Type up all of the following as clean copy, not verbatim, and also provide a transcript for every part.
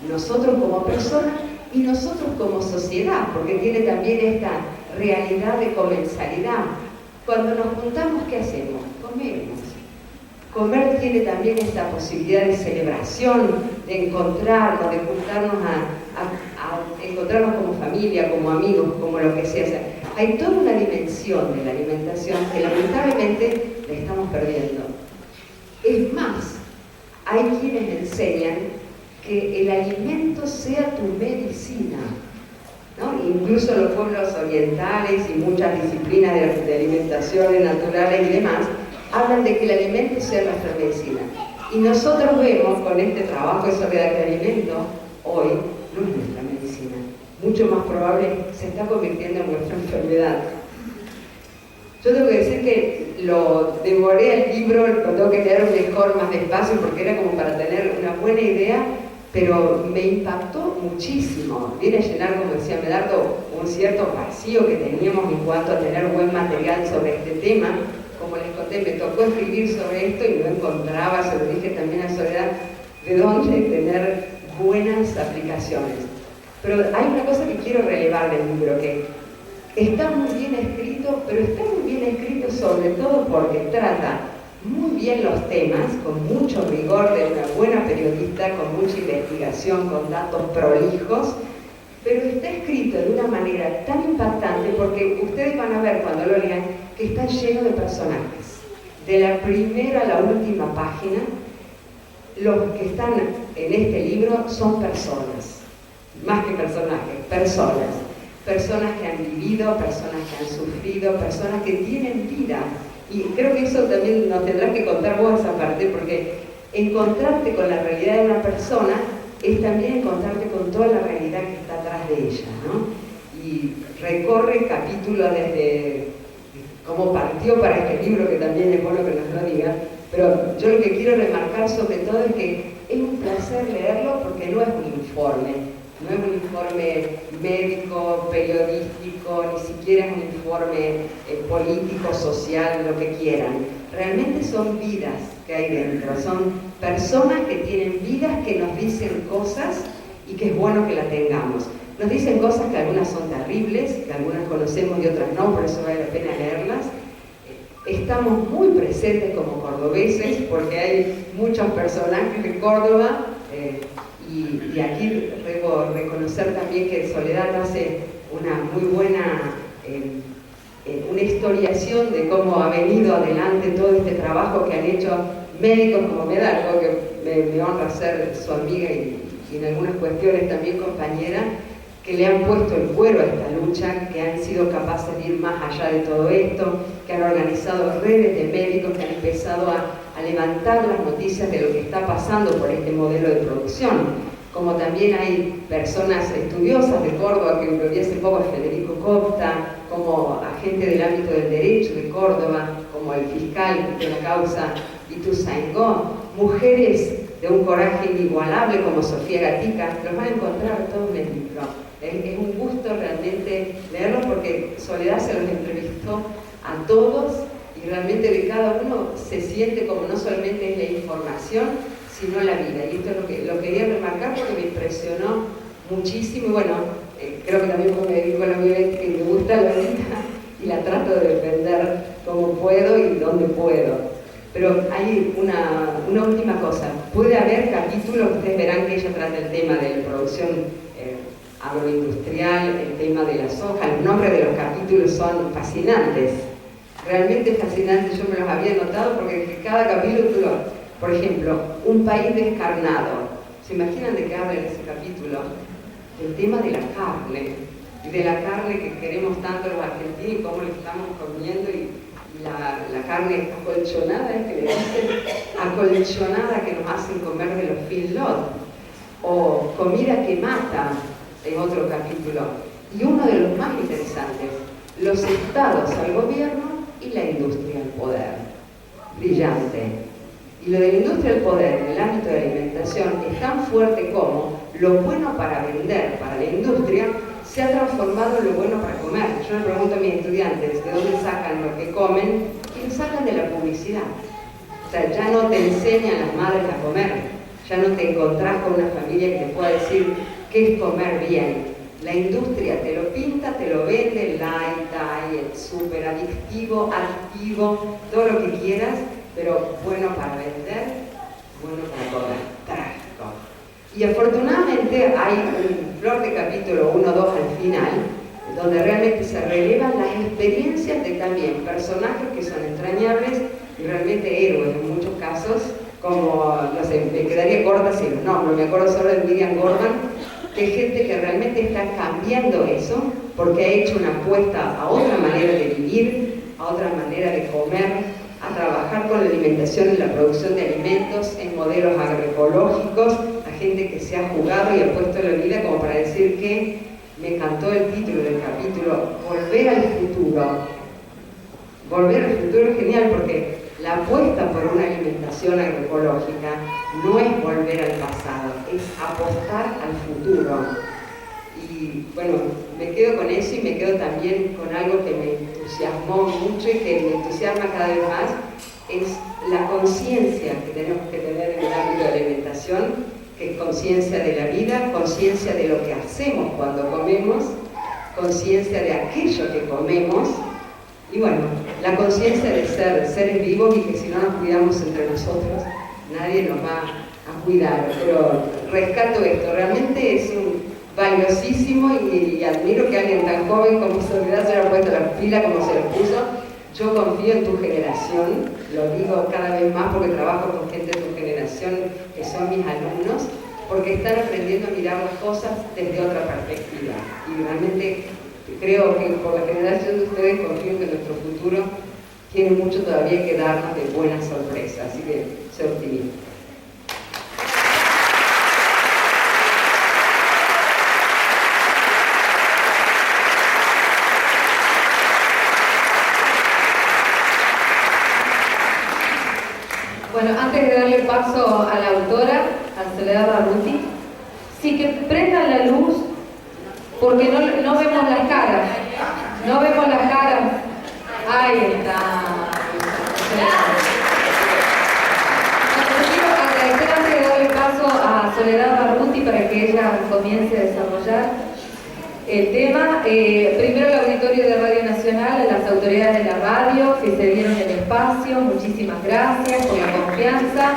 nosotros como personas y nosotros como sociedad, porque tiene también esta realidad de comensalidad. Cuando nos juntamos, ¿qué hacemos? Comemos. Comer tiene también esta posibilidad de celebración, de encontrarnos, de juntarnos a encontrarnos como familia, como amigos, como lo que sea. O sea, hay toda una dimensión de la alimentación que lamentablemente la estamos perdiendo. Es más, hay quienes enseñan que el alimento sea tu medicina, ¿no? Incluso los pueblos orientales y muchas disciplinas de alimentaciones naturales y demás hablan de que el alimento sea nuestra medicina. Y nosotros vemos con este trabajo de Soledad que el alimento hoy no es nuestra medicina. Mucho más probable se está convirtiendo en nuestra enfermedad. Yo tengo que decir que lo devoré el libro, lo tengo que leer mejor, más despacio, porque era como para tener una buena idea, pero me impactó muchísimo. Viene a llenar, como decía Medardo, un cierto vacío que teníamos en cuanto a tener buen material sobre este tema. Como les conté, me tocó escribir sobre esto y no encontraba, se lo dije también a Soledad, de dónde tener buenas aplicaciones. Pero hay una cosa que quiero relevar del libro, que está muy bien escrito, pero está muy bien escrito sobre todo porque trata muy bien los temas, con mucho rigor de una buena periodista, con mucha investigación, con datos prolijos, pero está escrito de una manera tan impactante porque ustedes van a ver cuando lo lean que está lleno de personajes. De la primera a la última página, los que están en este libro son personas, más que personajes, personas. Personas que han vivido, personas que han sufrido, personas que tienen vida. Y creo que eso también nos tendrás que contar vos esa parte, porque encontrarte con la realidad de una persona es también encontrarte con toda la realidad que está atrás de ella, ¿no? Y recorre capítulos desde cómo partió para este libro, que también es bueno que nos lo diga, pero yo lo que quiero remarcar sobre todo es que es un placer leerlo porque no es un informe. No es un informe médico, periodístico, ni siquiera es un informe político, social, lo que quieran. Realmente son vidas que hay dentro, son personas que tienen vidas que nos dicen cosas y que es bueno que las tengamos. Nos dicen cosas que algunas son terribles, que algunas conocemos y otras no, por eso vale la pena leerlas. Estamos muy presentes como cordobeses porque hay muchos personajes de Córdoba. Y aquí debo reconocer también que Soledad hace una muy buena una historiación de cómo ha venido adelante todo este trabajo que han hecho médicos como Medardo, que me honra ser su amiga y en algunas cuestiones también compañera, que le han puesto el cuero a esta lucha, que han sido capaces de ir más allá de todo esto, que han organizado redes de médicos, que han empezado a levantar las noticias de lo que está pasando por este modelo de producción. Como también hay personas estudiosas de Córdoba, que lo vi hace poco a Federico Copta, como agente del ámbito del derecho de Córdoba, como el fiscal de la causa Ituzaingó, mujeres de un coraje inigualable como Sofía Gatica, los van a encontrar todos en el libro. Es un gusto realmente leerlos porque Soledad se los entrevistó a todos y realmente de cada uno se siente como no solamente es la información, sino la vida. Y esto es lo quería remarcar porque me impresionó muchísimo. Y bueno, creo que también porque me dedico a la bioética y me gusta la vida y la trato de defender como puedo y donde puedo. Pero hay una última cosa. Puede haber capítulos, ustedes verán que ella trata el tema de la producción agroindustrial, el tema de la soja. Los nombres de los capítulos son fascinantes, realmente fascinantes. Yo me los había notado porque cada capítulo, por ejemplo, un país descarnado. ¿Se imaginan de qué habla en ese capítulo? Del tema de la carne, y de la carne que queremos tanto los argentinos y cómo le estamos comiendo, y la carne acolchonada, es que le dicen, acolchonada, que nos hacen comer de los feedlot, o comida que mata, en otro capítulo. Y uno de los más interesantes, los estados al gobierno y la industria al poder. Brillante. Y lo de la industria al poder en el ámbito de la alimentación es tan fuerte como lo bueno para vender para la industria se ha transformado en lo bueno para comer. Yo le pregunto a mis estudiantes de dónde sacan lo que comen y lo sacan de la publicidad. O sea, ya no te enseñan las madres a comer, Ya no te encontrás con una familia que te pueda decir qué es comer bien. La industria te lo pinta, te lo vende, light, diet, súper adictivo, adictivo, todo lo que quieras, pero bueno para vender, bueno para comer, trágico. Y afortunadamente hay un flor de capítulo 1, 2 al final, donde realmente se relevan las experiencias de también personajes que son entrañables y realmente héroes en muchos casos, como, no sé, me quedaría corta si no, me acuerdo solo de Miriam Gordon, que es gente que realmente está cambiando eso, porque ha hecho una apuesta a otra manera de vivir, a otra manera de comer, a trabajar con la alimentación y la producción de alimentos en modelos agroecológicos, a gente que se ha jugado y ha puesto la vida como para decir que me encantó el título del capítulo, Volver al futuro. Volver al futuro es genial porque la apuesta por una alimentación agroecológica no es volver al pasado, es apostar al futuro. Y bueno, me quedo con eso y me quedo también con algo que me entusiasmó mucho y que me entusiasma cada vez más, es la conciencia que tenemos que tener en el ámbito de la alimentación, que es conciencia de la vida, conciencia de lo que hacemos cuando comemos, conciencia de aquello que comemos, y bueno, la conciencia de ser seres vivos y que si no nos cuidamos entre nosotros, nadie nos va a cuidar. Pero rescato esto, realmente es valiosísimo y admiro que alguien tan joven como Soledad se haya puesto la pila como se lo puso. Yo confío en tu generación, lo digo cada vez más porque trabajo con gente de tu generación que son mis alumnos, porque están aprendiendo a mirar las cosas desde otra perspectiva. Y realmente creo que por la generación de ustedes confío que nuestro futuro tiene mucho todavía que darnos de buenas sorpresas, así que soy optimista. Bueno, antes de darle paso a la autora, a Soledad Barruti, sí que prendan la luz porque no vemos las caras. No vemos las caras. Ahí está. Quiero agradecer antes de darle paso a Soledad Barruti para que ella comience a desarrollar el tema. Primero el auditorio de Radio Nacional, a las autoridades de la radio que se dieron el espacio, muchísimas gracias por la confianza.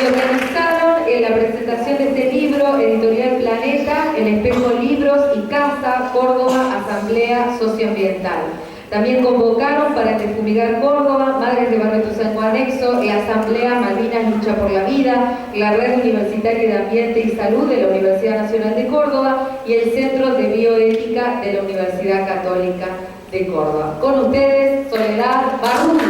Y organizaron la presentación de este libro, Editorial Planeta, El Espejo Libros y Casa, Córdoba, Asamblea Socioambiental. También convocaron para Desfumigar Córdoba, Madres de Barrio Ituzaingó Anexo, Asamblea Malvinas Lucha por la Vida, la Red Universitaria de Ambiente y Salud de la Universidad Nacional de Córdoba y el Centro de Bioética de la Universidad Católica de Córdoba. Con ustedes, Soledad Barruti.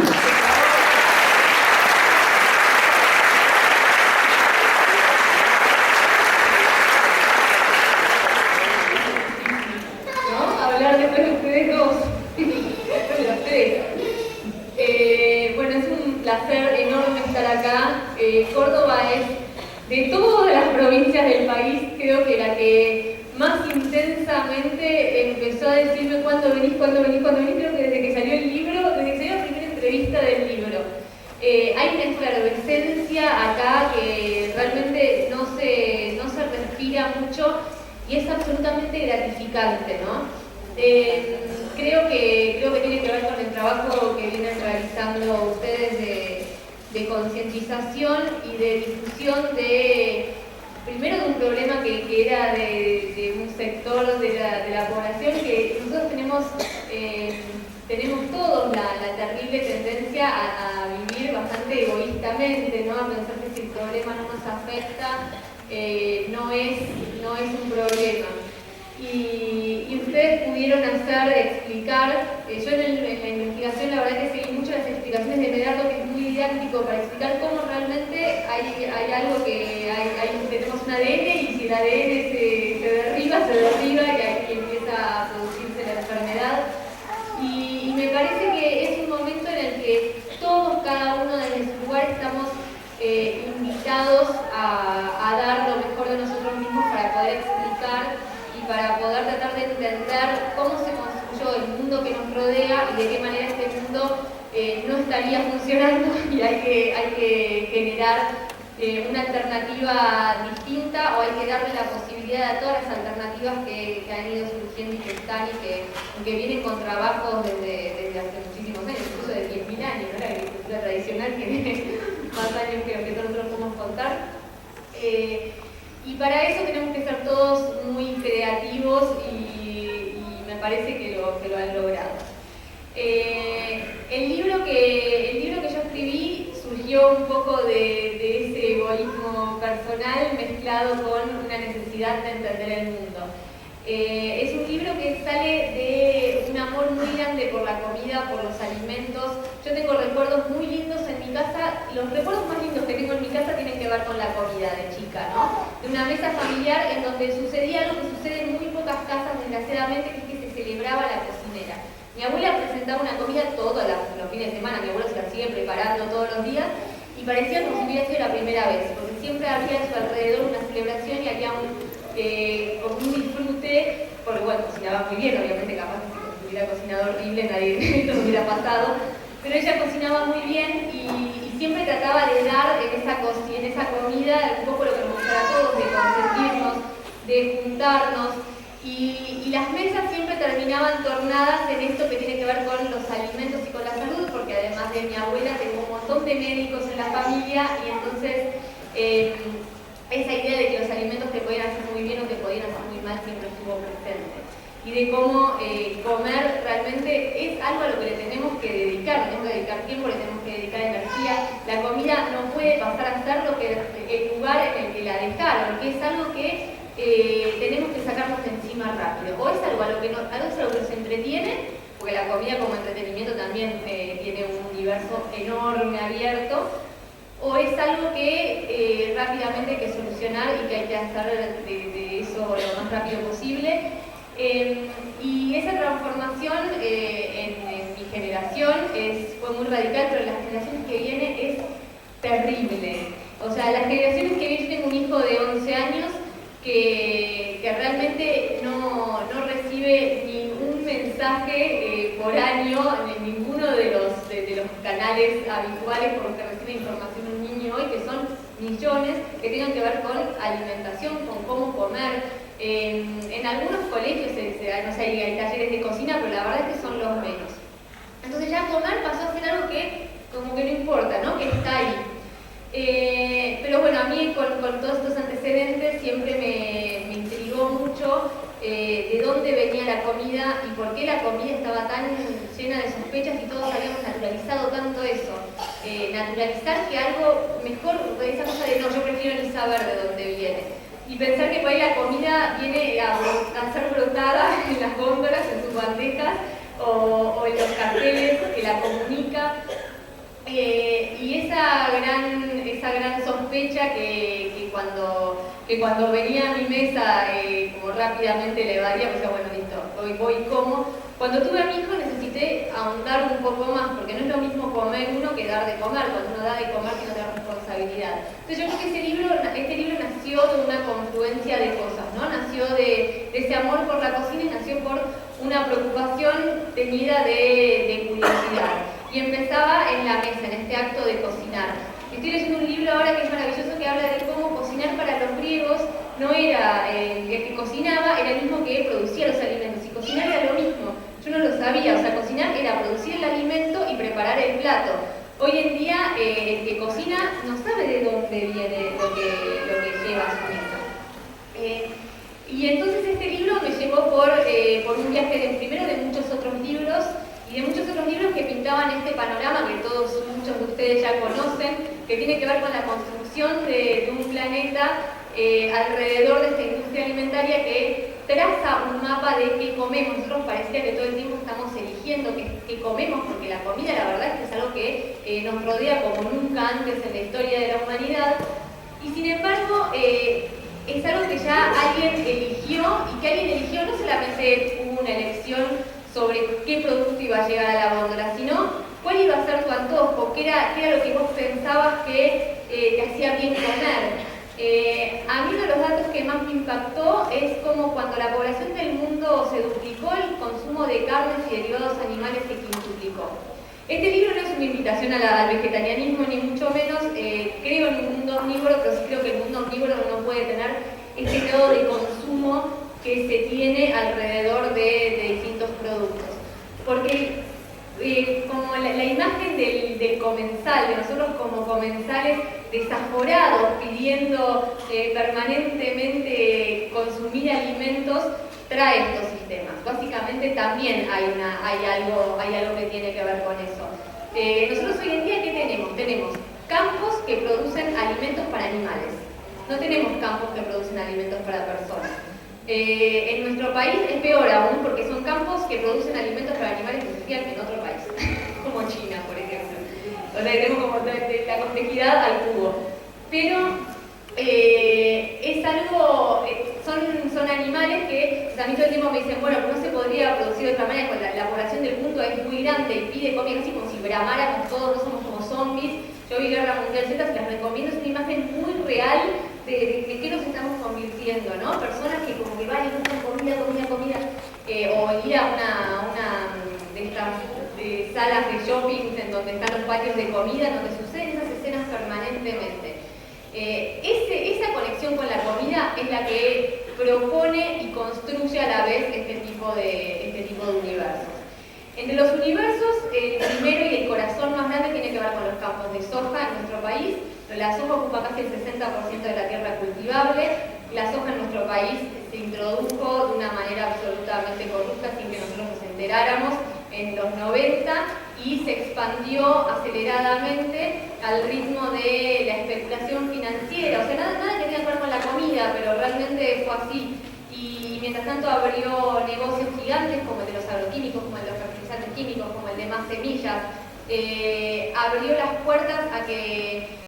Córdoba es, de todas las provincias del país, creo que la que más intensamente empezó a decirme cuándo venís, creo que desde que salió el libro, desde que salió la primera entrevista del libro. Hay una efervescencia acá que realmente no se respira mucho y es absolutamente gratificante, ¿no? Creo que tiene que ver con el trabajo que vienen realizando ustedes de concientización y de difusión primero de un problema que era de un sector de la población que nosotros tenemos todos la terrible tendencia a vivir bastante egoístamente, ¿no? A pensar que si el problema no nos afecta, no es un problema. Y ustedes pudieron explicar, yo en la investigación la verdad que seguí mucho las explicaciones de Medardo, que es muy didáctico para explicar cómo realmente hay algo que tenemos un ADN y si el ADN se derriba y ahí empieza a producirse la enfermedad. Y me parece que es un momento en el que todos, cada uno desde su lugar, estamos invitados a dar lo mejor de nosotros mismos para poder explicar y para poder tratar de entender cómo se construyó el mundo que nos rodea y de qué manera este mundo no estaría funcionando y hay que generar una alternativa distinta, o hay que darle la posibilidad a todas las alternativas que han ido surgiendo y que están y que vienen con trabajos desde hace muchísimos años, incluso de 10.000 años, ¿no? La agricultura tradicional tiene más años que lo que nosotros podemos contar. Y para eso tenemos que ser todos muy creativos y me parece que lo han logrado. El libro que yo escribí surgió un poco de ese egoísmo personal mezclado con una necesidad de entender el mundo. Es un libro que sale de un amor muy grande por la comida, por los alimentos. Yo tengo recuerdos muy lindos en mi casa. Los recuerdos más lindos que tengo en mi casa tienen que ver con la comida de chica, ¿no? De una mesa familiar en donde sucedía algo que sucede en muy pocas casas, desgraciadamente, que es que se celebraba la cocinera. Mi abuela presentaba una comida todos los fines de semana, mi abuelo se la sigue preparando todos los días, y parecía como si hubiera sido la primera vez, porque siempre había a su alrededor una celebración y había como un disfrute, porque bueno, cocinaba muy bien, obviamente capaz que si hubiera cocinado horrible nadie lo hubiera pasado, pero ella cocinaba muy bien y siempre trataba de dar en esa comida un poco lo que nos gustaba a todos, de consentirnos, de juntarnos. Y las mesas siempre terminaban tornadas en esto que tiene que ver con los alimentos y con la salud, porque además de mi abuela tengo un montón de médicos en la familia y entonces esa idea de que los alimentos te podían hacer muy bien o te podían hacer muy mal siempre estuvo presente. Y de cómo comer realmente es algo a lo que le tenemos que dedicar tiempo, le tenemos que dedicar energía. La comida no puede pasar a ser el lugar en el que la dejaron, que es algo que tenemos que sacarnos de encima rápido. O es algo a lo que nos entretiene, porque la comida como entretenimiento también tiene un universo enorme abierto, o es algo que rápidamente hay que solucionar y que hay que hacer de eso lo más rápido posible. Y esa transformación en mi generación fue muy radical, pero en las generaciones que vienen es terrible. O sea, las generaciones que vienen, yo tengo un hijo de 11 años que realmente no recibe ningún mensaje por año en ninguno de los canales habituales por los que recibe información un niño hoy, que son millones, que tengan que ver con alimentación, con cómo comer. En algunos colegios no sé, hay talleres de cocina, pero la verdad es que son los menos. Entonces ya comer pasó a ser algo que como que no importa, ¿no? Que está ahí. Pero bueno, a mí con todos estos antecedentes siempre me intrigó mucho de dónde venía la comida y por qué la comida estaba tan llena de sospechas y todos habíamos naturalizado tanto eso. Naturalizar que algo mejor, esa cosa de no, yo prefiero ni saber de dónde viene. Y pensar que por ahí la comida viene a ser brotada en las góndolas, en sus bandejas o en los carteles que la comunica. Y esa gran sospecha que cuando venía a mi mesa, como rápidamente le daría, pues bueno, listo, voy y como. Cuando tuve a mi hijo necesité ahondar un poco más, porque no es lo mismo comer uno que dar de comer. Cuando uno da de comer tiene otra responsabilidad. Entonces yo creo que este libro nació de una confluencia de cosas, ¿no? Nació de ese amor por la cocina y nació por una preocupación teñida de curiosidad. Y empezaba en la mesa, en este acto de cocinar. Estoy leyendo un libro ahora que es maravilloso, que habla de cómo cocinar para los griegos no era el que cocinaba, era el mismo que producía los alimentos. Y cocinar era lo mismo. Yo no lo sabía, o sea, cocinar era producir el alimento y preparar el plato. Hoy en día el que cocina no sabe de dónde viene lo que lleva a su mesa. Y entonces este libro me llevó por un viaje primero de muchos otros libros, y de muchos otros libros que pintaban este panorama que muchos de ustedes ya conocen, que tiene que ver con la construcción de un planeta alrededor de esta industria alimentaria que traza un mapa de qué comemos. Nosotros parecía que todo el tiempo estamos eligiendo qué comemos, porque la comida la verdad es que es algo que nos rodea como nunca antes en la historia de la humanidad, y sin embargo es algo que ya alguien eligió, y que alguien eligió no solamente hubo una elección sobre qué producto iba a llegar a la góndola, sino cuál iba a ser tu antojo, qué era lo que vos pensabas que te hacía bien comer. A mí uno de los datos que más me impactó es como cuando la población del mundo se duplicó, el consumo de carnes y derivados animales se quintuplicó. Este libro no es una invitación al vegetarianismo, ni mucho menos. Creo en un mundo omnívoro, pero sí creo que el mundo omnívoro no puede tener este grado de consumo que se tiene alrededor de distintos productos. Porque como la imagen del comensal, de nosotros como comensales desaforados, pidiendo permanentemente consumir alimentos, trae estos sistemas. Básicamente también hay algo que tiene que ver con eso. Nosotros hoy en día, ¿qué tenemos? Tenemos campos que producen alimentos para animales. No tenemos campos que producen alimentos para personas. En nuestro país es peor aún porque son campos que producen alimentos para animales que en otro país, como China, por ejemplo. O sea, tenemos como la complejidad al cubo. Pero es algo, son animales que a mí todo el tiempo me dicen, bueno, no se podría producir de otra manera, porque la población del mundo es muy grande y pide comida casi como si bramáramos todos, no somos como zombies. Yo vi Guerra Mundial Z, se las recomiendo, es una imagen muy real de qué nos estamos convirtiendo, ¿no? Personas que como que van y buscan comida, o ir a una de estas salas de shopping en donde están los patios de comida, donde suceden esas escenas permanentemente. Esa conexión con la comida es la que propone y construye a la vez este tipo de universos. Entre los universos, el primero y el corazón más grande tiene que ver con los campos de soja en nuestro país. La soja ocupa casi el 60% de la tierra cultivable. La soja en nuestro país se introdujo de una manera absolutamente corrupta sin que nosotros nos enteráramos en los 90 y se expandió aceleradamente al ritmo de la especulación financiera. O sea, nada que tenga que ver con la comida, pero realmente fue así. Y mientras tanto abrió negocios gigantes como el de los agroquímicos, como el de los fertilizantes químicos, como el de Más Semillas. Abrió las puertas a que